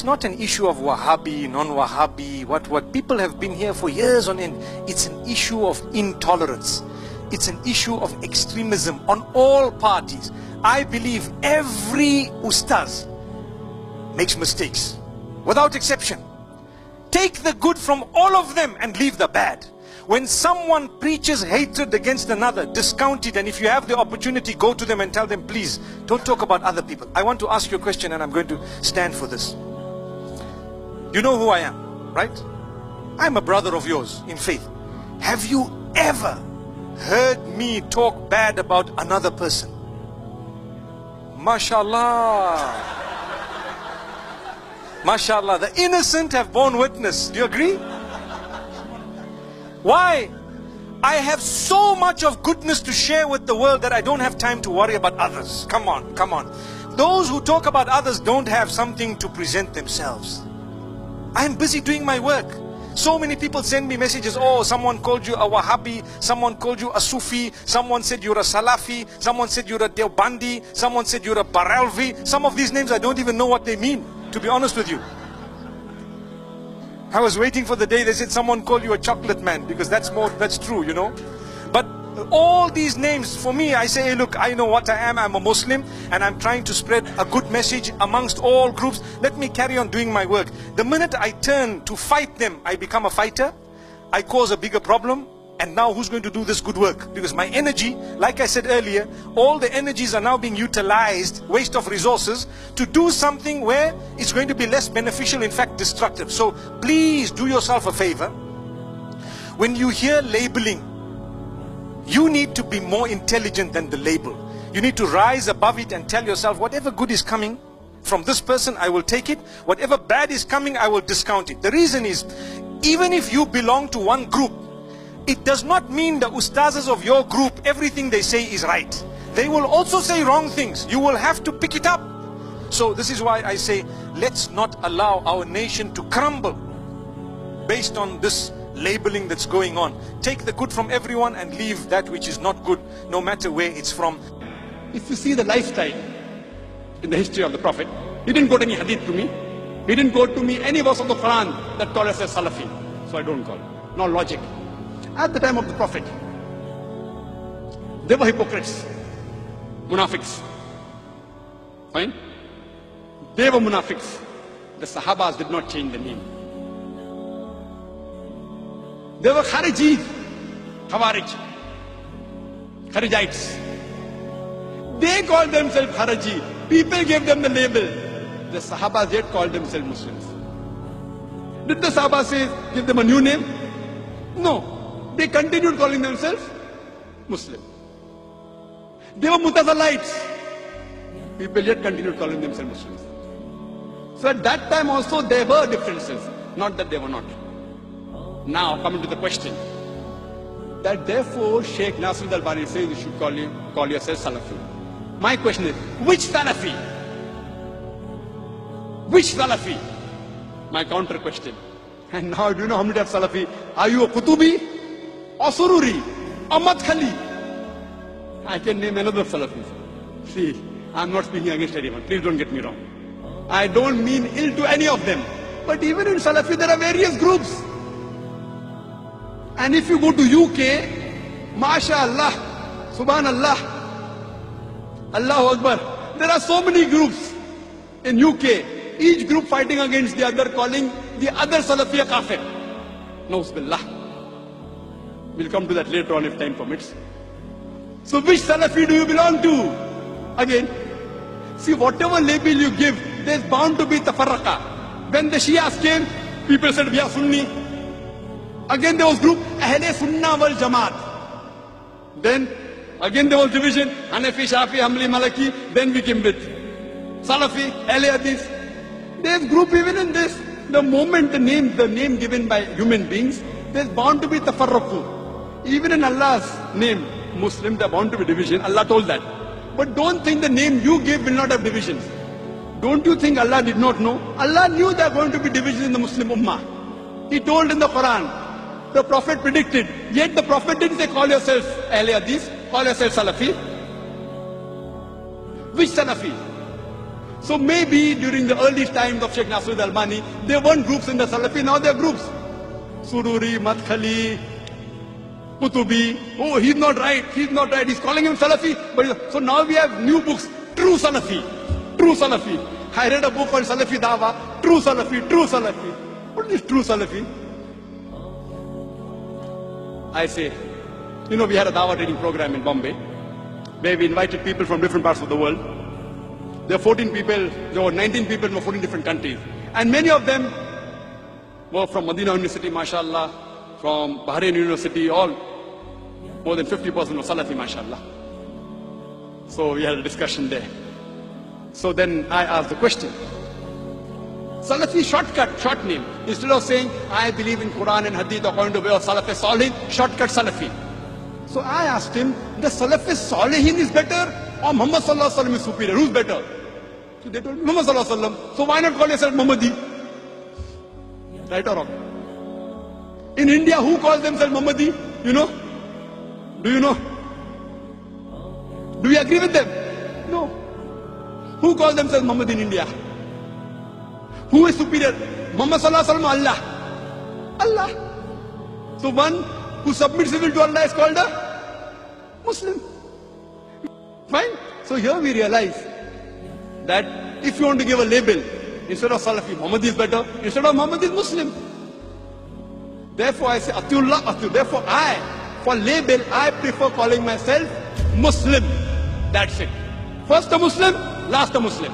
it's not an issue of Wahabi, non-Wahabi, what. People have been here for years on end. It's an issue of intolerance. It's an issue of extremism on all parties. I believe every ustaz makes mistakes, without exception. Take the good from all of them and leave the bad. When someone preaches hatred against another, discount it, and if you have the opportunity, go to them and tell them, please, don't talk about other people. I want to ask you a question, and I'm going to stand for this. You know who I am, right? I'm a brother of yours in faith. Have you ever heard me talk bad about another person? MashaAllah. MashaAllah. The innocent have borne witness. Do you agree? Why? I have so much of goodness to share with the world that I don't have time to worry about others. Come on, come on. Those who talk about others don't have something to present themselves. I am busy doing my work. So many people send me messages. Oh, someone called you a Wahabi, someone called you a Sufi, someone said you're a Salafi, someone said you're a Deobandi, someone said you're a Barelvi. Some of these names I don't even know what they mean, to be honest with you. I was waiting for the day they said someone called you a chocolate man, because that's true, you know. But all these names, for me, I say, hey, look, I know what I am. I'm a Muslim, and I'm trying to spread a good message amongst all groups. Let me carry on doing my work. The minute I turn to fight them, I become a fighter. I cause a bigger problem. And now who's going to do this good work? Because my energy, like I said earlier, all the energies are now being utilized, waste of resources, to do something where it's going to be less beneficial, in fact destructive. So please do yourself a favor. When you hear labeling, you need to be more intelligent than the label. You need to rise above it and tell yourself, whatever good is coming from this person, I will take it. Whatever bad is coming, I will discount it. The reason is, even if you belong to one group, it does not mean the ustazas of your group, everything they say is right. They will also say wrong things. You will have to pick it up. So this is why I say, let's not allow our nation to crumble based on this labeling that's going on. Take the good from everyone and leave that which is not good, no matter where it's from. If you see the lifestyle in the history of the Prophet, he didn't quote any hadith to me. He didn't quote to me any verse of the Quran that called us a Salafi. So I don't call it. No logic. At the time of the Prophet, they were hypocrites, munafiqs. Fine? They were munafiqs. The Sahabas did not change the name. They were Khariji, Khawarij, Kharijites. They called themselves Khariji. People gave them the label. The Sahabas yet called themselves Muslims. Did the Sahabas say, give them a new name? No. They continued calling themselves Muslim. They were Mutazalites. People yet continued calling themselves Muslims. So at that time also there were differences, not that they were not. Now coming to the question, that therefore Sheikh Nasruddin Albani says you should call yourself Salafi. My question is, which Salafi? Which Salafi? My counter question. And now do you know how many types of Salafi? Are you a Qutubi? Or Sururi, or Madkhali? I can name another Salafis. See, I'm not speaking against anyone. Please don't get me wrong. I don't mean ill to any of them. But even in Salafi, there are various groups. And if you go to UK, MashaAllah, Subhanallah, Allahu Akbar, there are so many groups in UK. Each group fighting against the other, calling the other Salafi a kafir. Nauz billah. We'll come to that later on if time permits. So which Salafi do you belong to? Again, see, whatever label you give, there's bound to be tafarraqa. When the Shias came, people said, we are Sunni. Again there was group, Ahle Sunnah wal Jamaat. Then, again there was division, Hanafi, Shafi, Hanbali, Maliki. Then we came with Salafi, Ahle Hadith. There's group even in this. The moment the name given by human beings, there's bound to be tafarruqu. Even in Allah's name, Muslim, there are bound to be division. Allah told that. But don't think the name you give will not have divisions. Don't you think Allah did not know? Allah knew there are going to be divisions in the Muslim Ummah. He told in the Quran. The Prophet predicted. Yet the Prophet didn't say, call yourself Ahle Hadith, call yourself Salafi. Which Salafi? So maybe during the early times of Sheikh Nasruddin Albani, there weren't groups in the Salafi, now there are groups. Sururi, Madkhali, Kutubi. Oh, he's not right, he's calling him Salafi. But so now we have new books, True Salafi, True Salafi. I read a book called Salafi Dawa, True Salafi, True Salafi. What is True Salafi? I say, you know, we had a Dawa training program in Bombay, where we invited people from different parts of the world. There were 14 people, there were 19 people from 14 different countries. And many of them were from Medina University, mashallah, from Bahrain University, all more than 50% were Salafi, mashallah. So we had a discussion there. So then I asked the question, Salafi shortcut, short name. Instead of saying, I believe in Quran and Hadith according to the way of Salaf Salihin, shortcut Salafi. So I asked him, the Salaf Salihin is better or Muhammad Sallallahu Alaihi Wasallam is superior? Who's better? So they told me, Muhammad Sallallahu Alaihi Wasallam. So why not call yourself Muhammadi? Right or wrong? In India, who calls themselves Muhammadi? You know? Do you know? Do we agree with them? No. Who calls themselves Muhammad in India? Who is superior? Muhammad Sallallahu Alaihi Wasallam, Allah. Allah. So one who submits his will to Allah is called a Muslim. Fine. So here we realize that if you want to give a label, instead of Salafi, Muhammad is better. Instead of Muhammad is Muslim. Therefore I say, Atiullah, Atiullah. Therefore for label, I prefer calling myself Muslim. That's it. First a Muslim, last a Muslim.